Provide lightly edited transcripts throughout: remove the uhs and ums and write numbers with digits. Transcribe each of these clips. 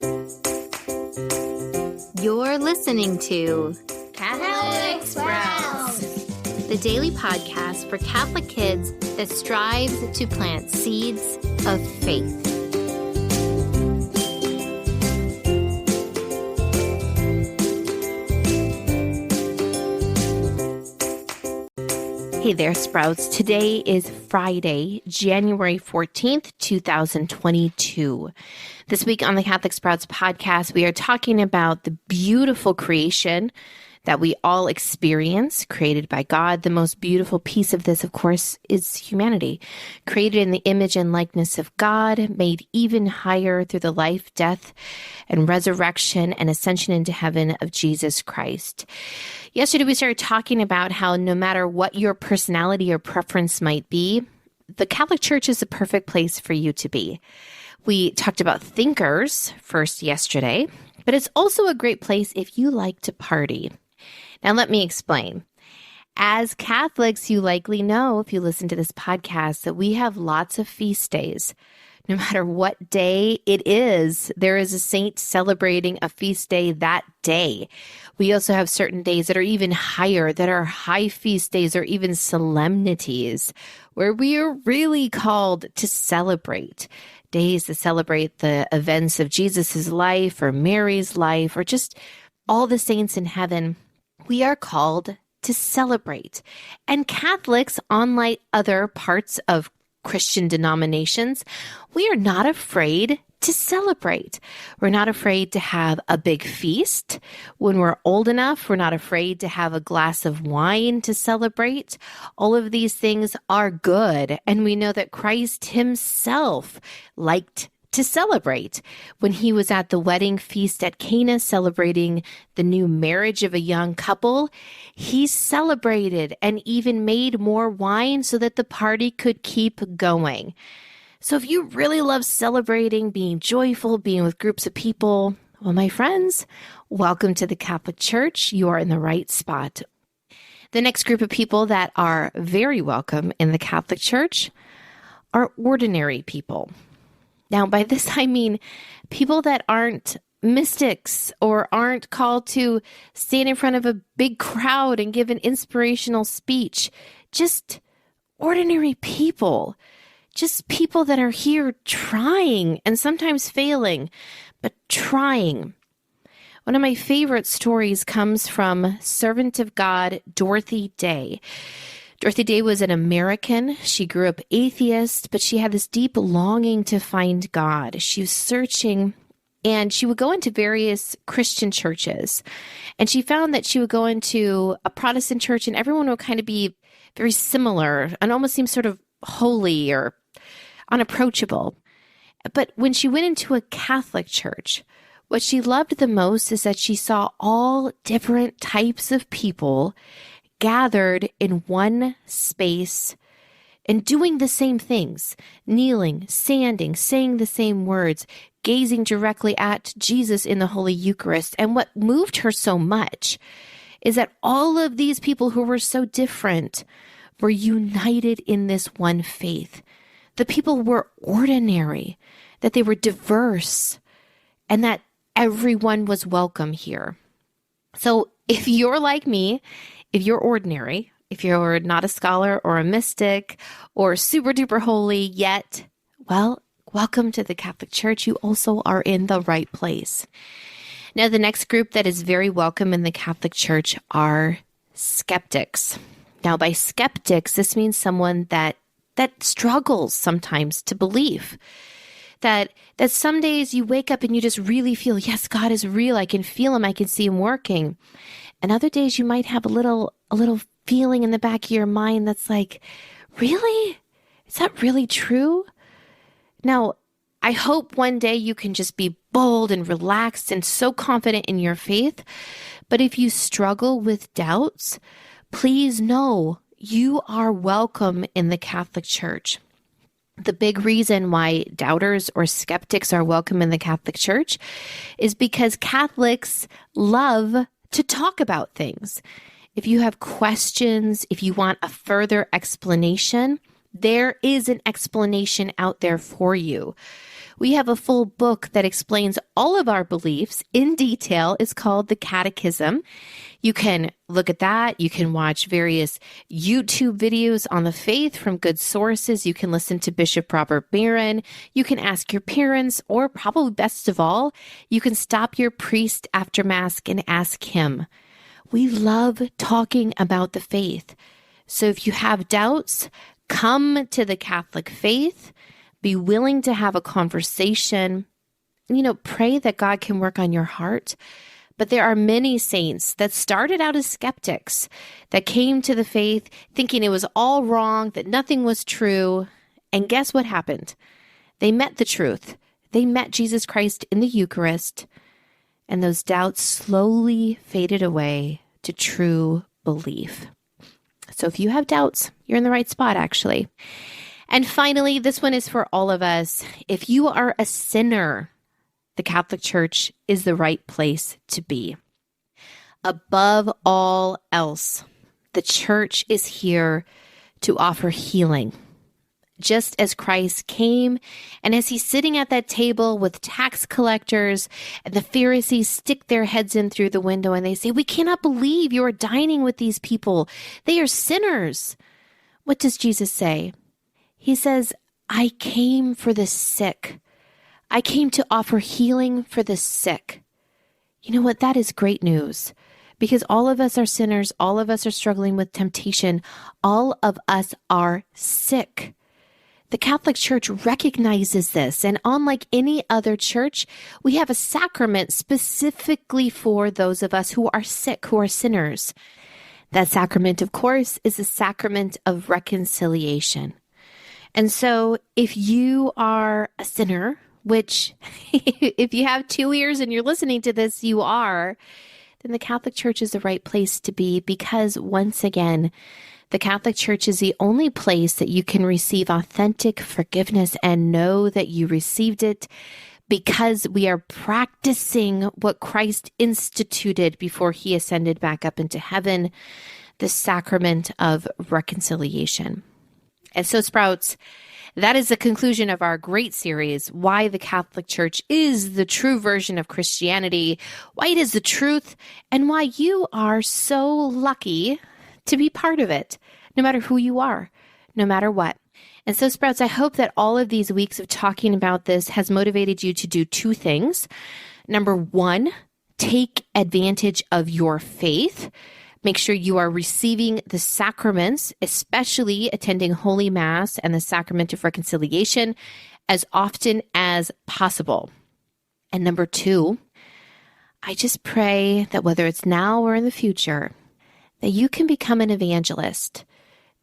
You're listening to Catholic Sprouts, the daily podcast for Catholic kids that strives to plant seeds of faith. Hey there, Sprouts. Today is Friday, January 14th, 2022. This week on the Catholic Sprouts podcast, we are talking about the beautiful creation that we all experience, created by God. The most beautiful piece of this, of course, is humanity, created in the image and likeness of God, made even higher through the life, death, and resurrection and ascension into heaven of Jesus Christ. Yesterday, we started talking about how no matter what your personality or preference might be, the Catholic Church is the perfect place for you to be. We talked about thinkers first yesterday, but it's also a great place if you like to party. Now, let me explain. As Catholics, you likely know, if you listen to this podcast, that we have lots of feast days. No matter what day it is, there is a saint celebrating a feast day that day. We also have certain days that are even higher, that are high feast days or even solemnities, where we are really called to celebrate. Days that celebrate the events of Jesus's life or Mary's life or just all the saints in heaven. We are called to celebrate. And Catholics, unlike other parts of Christian denominations, we are not afraid to celebrate. We're not afraid to have a big feast. When we're old enough, we're not afraid to have a glass of wine to celebrate. All of these things are good. And we know that Christ himself liked to celebrate. When he was at the wedding feast at Cana celebrating the new marriage of a young couple, he celebrated and even made more wine so that the party could keep going. So if you really love celebrating, being joyful, being with groups of people, well, my friends, welcome to the Catholic Church. You are in the right spot. The next group of people that are very welcome in the Catholic Church are ordinary people. Now, by this, I mean people that aren't mystics or aren't called to stand in front of a big crowd and give an inspirational speech. Just ordinary people. Just people that are here trying and sometimes failing, but trying. One of my favorite stories comes from servant of God, Dorothy Day. Dorothy Day was an American. She grew up atheist, but she had this deep longing to find God. She was searching, and she would go into various Christian churches. And she found that she would go into a Protestant church, and everyone would kind of be very similar and almost seem sort of holy or unapproachable. But when she went into a Catholic church, what she loved the most is that she saw all different types of people gathered in one space and doing the same things, kneeling, standing, saying the same words, gazing directly at Jesus in the Holy Eucharist. And what moved her so much is that all of these people who were so different were united in this one faith. The people were ordinary, that they were diverse, and that everyone was welcome here. So if you're like me, if you're ordinary, if you're not a scholar or a mystic or super duper holy yet, well, welcome to the Catholic Church. You also are in the right place. Now, the next group that is very welcome in the Catholic Church are skeptics. Now, by skeptics, this means someone that struggles sometimes to believe. That some days you wake up and you just really feel, yes, God is real. I can feel him. I can see him working. And other days you might have a little feeling in the back of your mind that's like, really? Is that really true? Now, I hope one day you can just be bold and relaxed and so confident in your faith. But if you struggle with doubts, please know you are welcome in the Catholic Church. The big reason why doubters or skeptics are welcome in the Catholic Church is because Catholics love to talk about things. If you have questions, if you want a further explanation, there is an explanation out there for you. We have a full book that explains all of our beliefs in detail. It's called the Catechism. You can look at that. You can watch various YouTube videos on the faith from good sources. You can listen to Bishop Robert Barron. You can ask your parents, or probably best of all, you can stop your priest after Mass and ask him. We love talking about the faith. So if you have doubts, come to the Catholic faith. Be willing to have a conversation. Pray that God can work on your heart. But there are many saints that started out as skeptics, that came to the faith thinking it was all wrong, that nothing was true. And guess what happened? They met the truth. They met Jesus Christ in the Eucharist, and those doubts slowly faded away to true belief. So if you have doubts, you're in the right spot, actually. And finally, this one is for all of us. If you are a sinner, the Catholic Church is the right place to be. Above all else, the Church is here to offer healing. Just as Christ came, and as he's sitting at that table with tax collectors, and the Pharisees stick their heads in through the window and they say, "We cannot believe you are dining with these people. They are sinners." What does Jesus say? He says, "I came for the sick. I came to offer healing for the sick." You know what? That is great news, because all of us are sinners. All of us are struggling with temptation. All of us are sick. The Catholic Church recognizes this, and unlike any other church, we have a sacrament specifically for those of us who are sick, who are sinners. That sacrament, of course, is the sacrament of reconciliation. And so if you are a sinner, which if you have 2 ears and you're listening to this, you are, then the Catholic Church is the right place to be, because once again, the Catholic Church is the only place that you can receive authentic forgiveness and know that you received it, because we are practicing what Christ instituted before he ascended back up into heaven, the sacrament of reconciliation. And so, Sprouts, that is the conclusion of our great series, Why the Catholic Church is the True Version of Christianity, why it is the truth, and why you are so lucky to be part of it, no matter who you are, no matter what. And so, Sprouts, I hope that all of these weeks of talking about this has motivated you to do 2 things. Number 1, take advantage of your faith. Make sure you are receiving the sacraments, especially attending Holy Mass and the Sacrament of Reconciliation, as often as possible. And number 2, I just pray that whether it's now or in the future, that you can become an evangelist,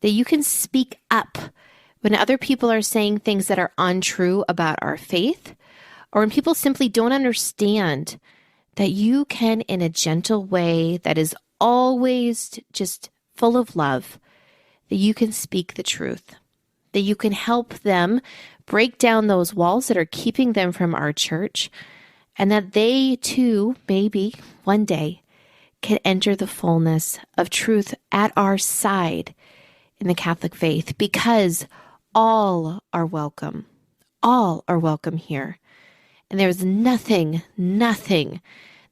that you can speak up when other people are saying things that are untrue about our faith, or when people simply don't understand, that you can, in a gentle way that is always just full of love, that you can speak the truth, that you can help them break down those walls that are keeping them from our church, and that they too, maybe one day, can enter the fullness of truth at our side in the Catholic faith, because all are welcome. All are welcome here. And there's nothing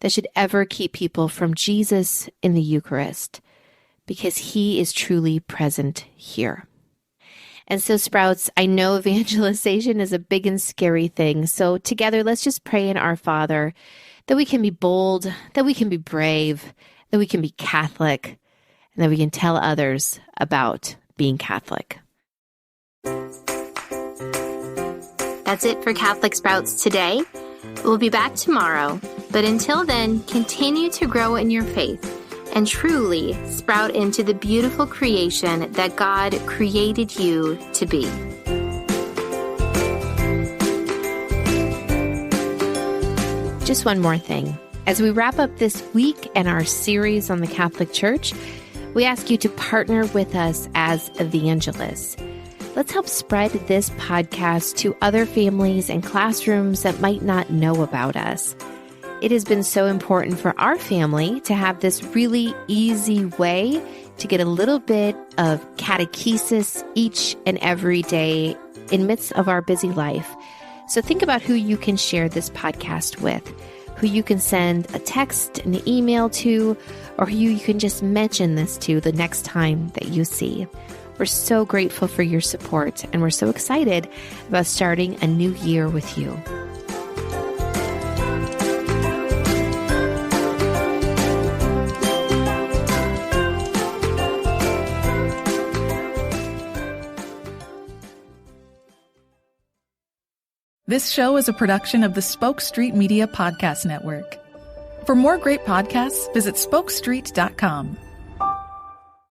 that should ever keep people from Jesus in the Eucharist, because he is truly present here. And so, Sprouts, I know evangelization is a big and scary thing. So together, let's just pray in Our Father that we can be bold, that we can be brave, that we can be Catholic, and that we can tell others about being Catholic. That's it for Catholic Sprouts today. We'll be back tomorrow, but until then, continue to grow in your faith and truly sprout into the beautiful creation that God created you to be. Just one more thing. As we wrap up this week and our series on the Catholic Church, we ask you to partner with us as evangelists. Let's help spread this podcast to other families and classrooms that might not know about us. It has been so important for our family to have this really easy way to get a little bit of catechesis each and every day in midst of our busy life. So think about who you can share this podcast with, who you can send a text, an email to, or who you can just mention this to the next time that you see. We're so grateful for your support, and we're so excited about starting a new year with you. This show is a production of the Spoke Street Media Podcast Network. For more great podcasts, visit spokestreet.com.